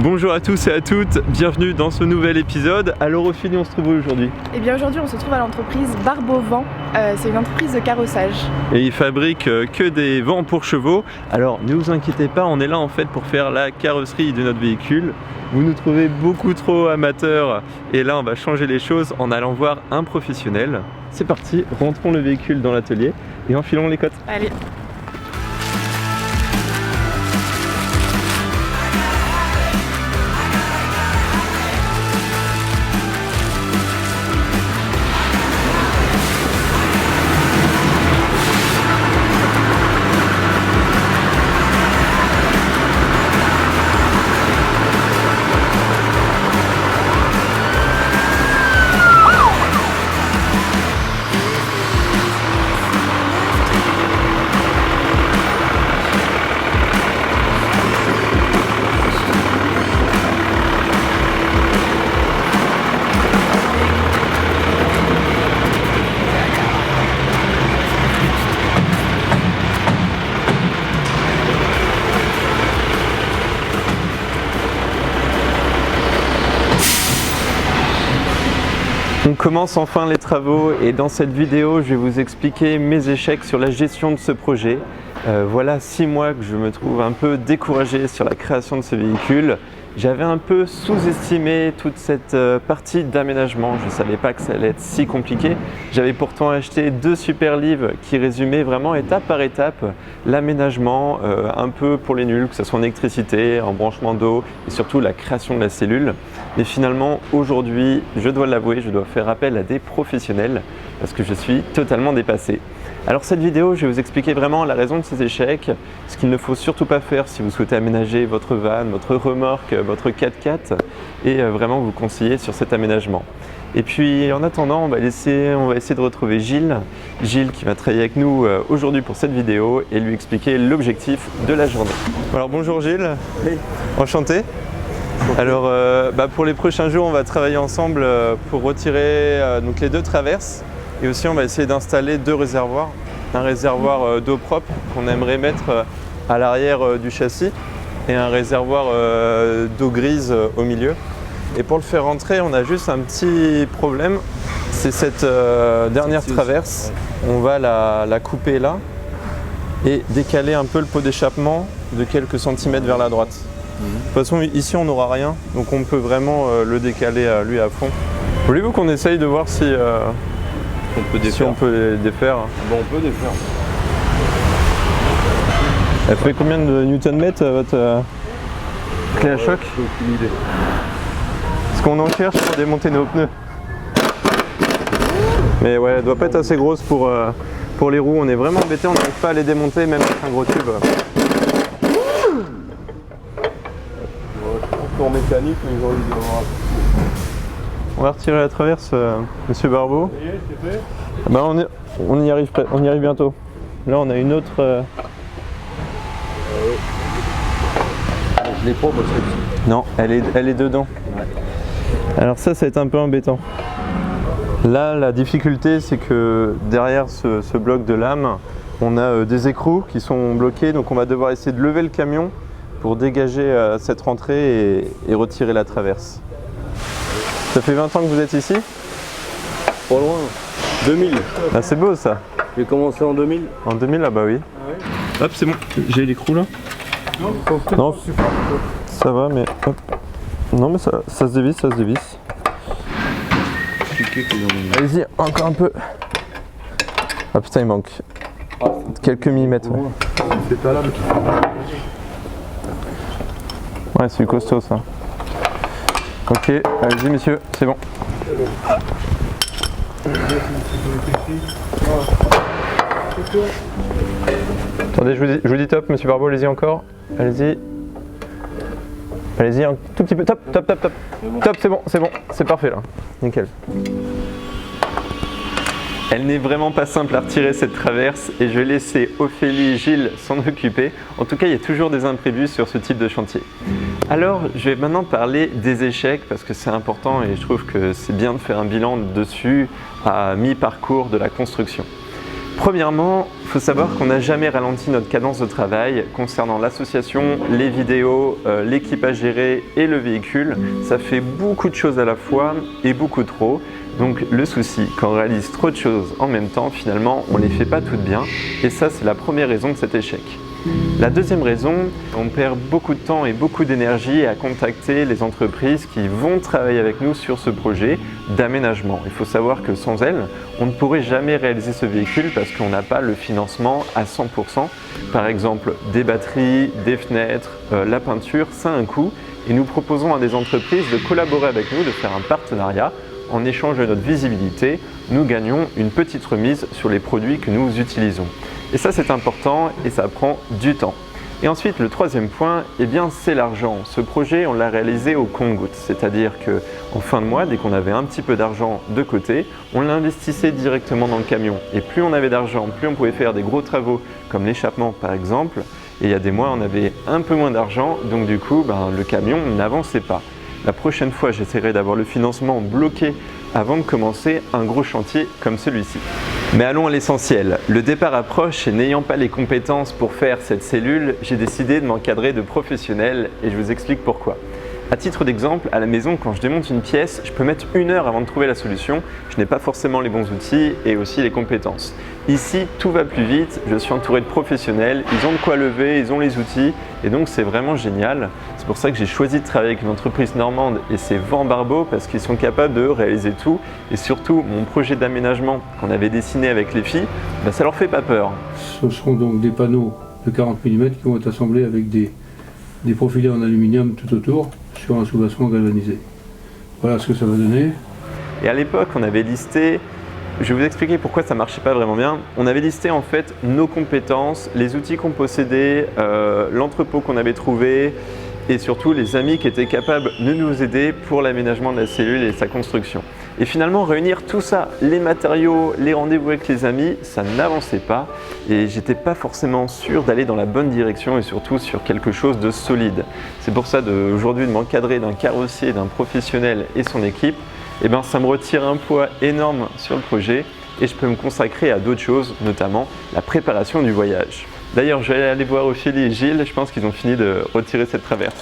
Bonjour à tous et à toutes, bienvenue dans ce nouvel épisode. Alors Ophélie, on se trouve où aujourd'hui? Eh bien aujourd'hui on se trouve à l'entreprise Barbeau-Vent, c'est une entreprise de carrossage. Et ils fabriquent que des vents pour chevaux. Alors ne vous inquiétez pas, on est là en fait pour faire la carrosserie de notre véhicule. Vous nous trouvez beaucoup trop amateurs et là on va changer les choses en allant voir un professionnel. C'est parti, rentrons le véhicule dans l'atelier et enfilons les côtes. Allez. On commence enfin les travaux et dans cette vidéo je vais vous expliquer mes échecs sur la gestion de ce projet. Voilà 6 mois que je me trouve un peu découragé sur la création de ce véhicule. J'avais un peu sous-estimé toute cette partie d'aménagement, je ne savais pas que ça allait être si compliqué. J'avais pourtant acheté 2 super livres qui résumaient vraiment étape par étape l'aménagement, un peu pour les nuls, que ce soit en électricité, en branchement d'eau et surtout la création de la cellule. Mais finalement aujourd'hui, je dois l'avouer, je dois faire appel à des professionnels parce que je suis totalement dépassé. Alors cette vidéo, je vais vous expliquer vraiment la raison de ces échecs, ce qu'il ne faut surtout pas faire si vous souhaitez aménager votre van, votre remorque, votre 4x4 et vraiment vous conseiller sur cet aménagement. Et puis en attendant, on va essayer de retrouver Gilles qui va travailler avec nous aujourd'hui pour cette vidéo et lui expliquer l'objectif de la journée. Alors bonjour Gilles, oui. Enchanté. Alors pour les prochains jours, on va travailler ensemble pour retirer donc les 2 traverses. Et aussi on va essayer d'installer 2 réservoirs. Un réservoir d'eau propre qu'on aimerait mettre à l'arrière du châssis et un réservoir d'eau grise au milieu. Et pour le faire rentrer, on a juste un petit problème, c'est cette dernière traverse. On va la couper là et décaler un peu le pot d'échappement de quelques centimètres vers la droite. De toute façon ici on n'aura rien, donc on peut vraiment le décaler lui à fond. Voulez-vous qu'on essaye de voir si on peut les défaire? Bon, on peut défaire. Elle fait combien de newton-mètres votre clé à choc? Aucune idée. Parce qu'on en cherche pour démonter nos pneus. Mais ouais, elle doit pas être assez grosse pour les roues. On est vraiment embêtés, on n'arrive pas à les démonter même avec un gros tube. En mécanique, mais ils ont eu On va retirer la traverse, monsieur Barbeau. Ça y est, c'est fait. On y arrive bientôt. Là, on a une autre. Je l'ai pas parce que... Non, elle est dedans. Ouais. Alors ça va être un peu embêtant. Là, la difficulté, c'est que derrière ce bloc de lame, on a des écrous qui sont bloqués. Donc on va devoir essayer de lever le camion pour dégager cette rentrée et retirer la traverse. Ça fait 20 ans que vous êtes ici? Pas loin. 2000. Ah, c'est beau ça. J'ai commencé en 2000. En 2000, ah bah oui. Ah ouais. Hop, c'est bon. J'ai l'écrou là. Non, ça va, mais hop. Non, mais ça se dévisse, ça se dévisse. Allez-y, encore un peu. Ah putain, il manque quelques millimètres. Ouais, C'est ta lame. ouais c'est du costaud ça. Ok, allez-y messieurs, c'est bon. Attendez, je vous dis top, monsieur Barbeau, allez-y encore. Allez-y. Allez-y, un tout petit peu. Top, top, top, top. Top, c'est bon, c'est parfait là. Nickel. Elle n'est vraiment pas simple à retirer cette traverse et je vais laisser Ophélie et Gilles s'en occuper. En tout cas, il y a toujours des imprévus sur ce type de chantier. Alors, je vais maintenant parler des échecs parce que c'est important et je trouve que c'est bien de faire un bilan dessus à mi-parcours de la construction. Premièrement, il faut savoir qu'on n'a jamais ralenti notre cadence de travail concernant l'association, les vidéos, l'équipe à gérer et le véhicule. Ça fait beaucoup de choses à la fois et beaucoup trop. Donc le souci, quand on réalise trop de choses en même temps, finalement, on ne les fait pas toutes bien. Et ça, c'est la première raison de cet échec. La deuxième raison, on perd beaucoup de temps et beaucoup d'énergie à contacter les entreprises qui vont travailler avec nous sur ce projet d'aménagement. Il faut savoir que sans elles, on ne pourrait jamais réaliser ce véhicule parce qu'on n'a pas le financement à 100%. Par exemple, des batteries, des fenêtres, la peinture, ça a un coût. Et nous proposons à des entreprises de collaborer avec nous, de faire un partenariat. En échange de notre visibilité, nous gagnons une petite remise sur les produits que nous utilisons. Et ça, c'est important et ça prend du temps. Et ensuite, le troisième point, eh bien, c'est l'argent. Ce projet, on l'a réalisé au compte-gouttes, c'est-à-dire qu'en fin de mois, dès qu'on avait un petit peu d'argent de côté, on l'investissait directement dans le camion. Et plus on avait d'argent, plus on pouvait faire des gros travaux comme l'échappement par exemple. Et il y a des mois, on avait un peu moins d'argent, donc du coup, le camion n'avançait pas. La prochaine fois, j'essaierai d'avoir le financement bloqué avant de commencer un gros chantier comme celui-ci. Mais allons à l'essentiel. Le départ approche et n'ayant pas les compétences pour faire cette cellule, j'ai décidé de m'encadrer de professionnels et je vous explique pourquoi. À titre d'exemple, à la maison, quand je démonte une pièce, je peux mettre 1 heure avant de trouver la solution. Je n'ai pas forcément les bons outils et aussi les compétences. Ici, tout va plus vite, je suis entouré de professionnels, ils ont de quoi lever, ils ont les outils et donc c'est vraiment génial. C'est pour ça que j'ai choisi de travailler avec une entreprise normande et c'est Vent Barbeau parce qu'ils sont capables de réaliser tout et surtout mon projet d'aménagement qu'on avait dessiné avec les filles, ça leur fait pas peur. Ce seront donc des panneaux de 40 mm qui vont être assemblés avec des profilés en aluminium tout autour sur un soubassement galvanisé. Voilà ce que ça va donner. Et à l'époque, on avait listé, je vais vous expliquer pourquoi ça ne marchait pas vraiment bien. On avait listé en fait nos compétences, les outils qu'on possédait, l'entrepôt qu'on avait trouvé et surtout les amis qui étaient capables de nous aider pour l'aménagement de la cellule et sa construction. Et finalement, réunir tout ça, les matériaux, les rendez-vous avec les amis, ça n'avançait pas et j'étais pas forcément sûr d'aller dans la bonne direction et surtout sur quelque chose de solide. C'est pour ça aujourd'hui de m'encadrer d'un carrossier, d'un professionnel et son équipe, ça me retire un poids énorme sur le projet et je peux me consacrer à d'autres choses, notamment la préparation du voyage. D'ailleurs, je vais aller voir Ophélie et Gilles, je pense qu'ils ont fini de retirer cette traverse.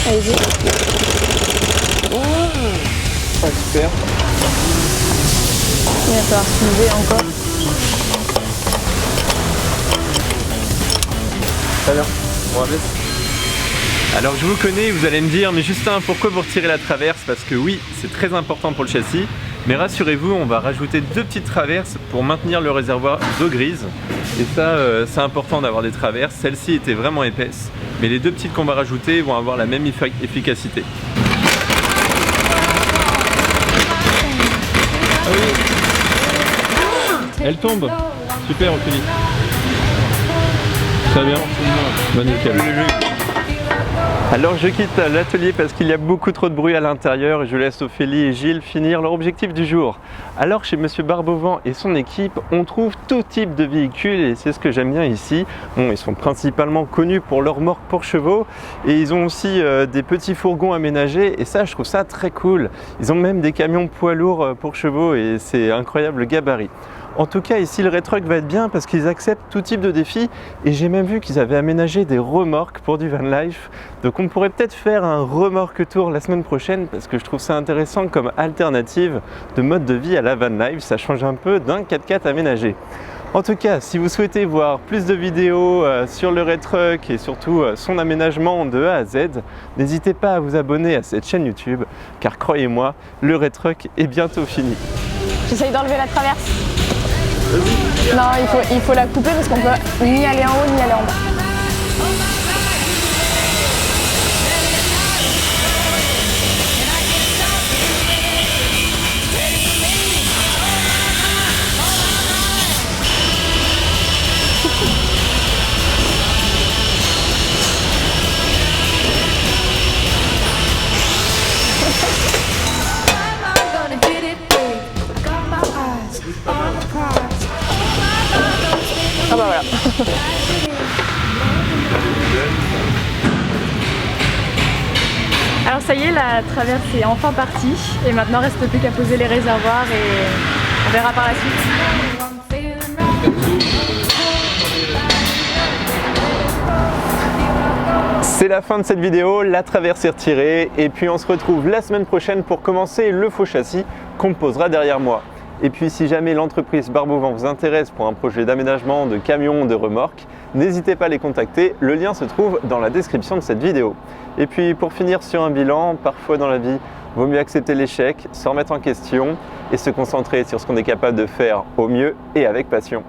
Allez-y. Super. Il va falloir soulever encore. Très bien. On va mettre. Alors je vous connais, vous allez me dire, mais Justin, pourquoi vous retirez la traverse? Parce que oui, c'est très important pour le châssis. Mais rassurez-vous, on va rajouter 2 petites traverses pour maintenir le réservoir d'eau grise. Et ça, c'est important d'avoir des traverses. Celle-ci était vraiment épaisse. Mais les 2 petites qu'on va rajouter vont avoir la même efficacité. Ah oui. Elle tombe. Super, Ophélie. Très bien. Bah, nickel. Alors je quitte l'atelier parce qu'il y a beaucoup trop de bruit à l'intérieur et je laisse Ophélie et Gilles finir leur objectif du jour. Alors chez Monsieur Barbovent et son équipe, on trouve tout type de véhicules et c'est ce que j'aime bien ici. Bon, ils sont principalement connus pour leurs remorques pour chevaux et ils ont aussi des petits fourgons aménagés et ça je trouve ça très cool. Ils ont même des camions poids lourds pour chevaux et c'est incroyable le gabarit. En tout cas, ici, le Retruck va être bien parce qu'ils acceptent tout type de défis et j'ai même vu qu'ils avaient aménagé des remorques pour du van life. Donc on pourrait peut-être faire un remorque tour la semaine prochaine parce que je trouve ça intéressant comme alternative de mode de vie à la van life. Ça change un peu d'un 4x4 aménagé. En tout cas, si vous souhaitez voir plus de vidéos sur le Retruck et surtout son aménagement de A à Z, n'hésitez pas à vous abonner à cette chaîne YouTube car croyez-moi, le Retruck est bientôt fini. J'essaye d'enlever la traverse. Non, il faut la couper parce qu'on peut ni aller en haut ni aller en bas. Ah bah voilà. Alors ça y est, la traverse est enfin partie et maintenant reste plus qu'à poser les réservoirs et on verra par la suite. C'est la fin de cette vidéo, la traverse est retirée et puis on se retrouve la semaine prochaine pour commencer le faux châssis qu'on posera derrière moi. Et puis si jamais l'entreprise Barbeau-Vent vous intéresse pour un projet d'aménagement de camions ou de remorques, n'hésitez pas à les contacter, le lien se trouve dans la description de cette vidéo. Et puis pour finir sur un bilan, parfois dans la vie, vaut mieux accepter l'échec, se remettre en question et se concentrer sur ce qu'on est capable de faire au mieux et avec passion.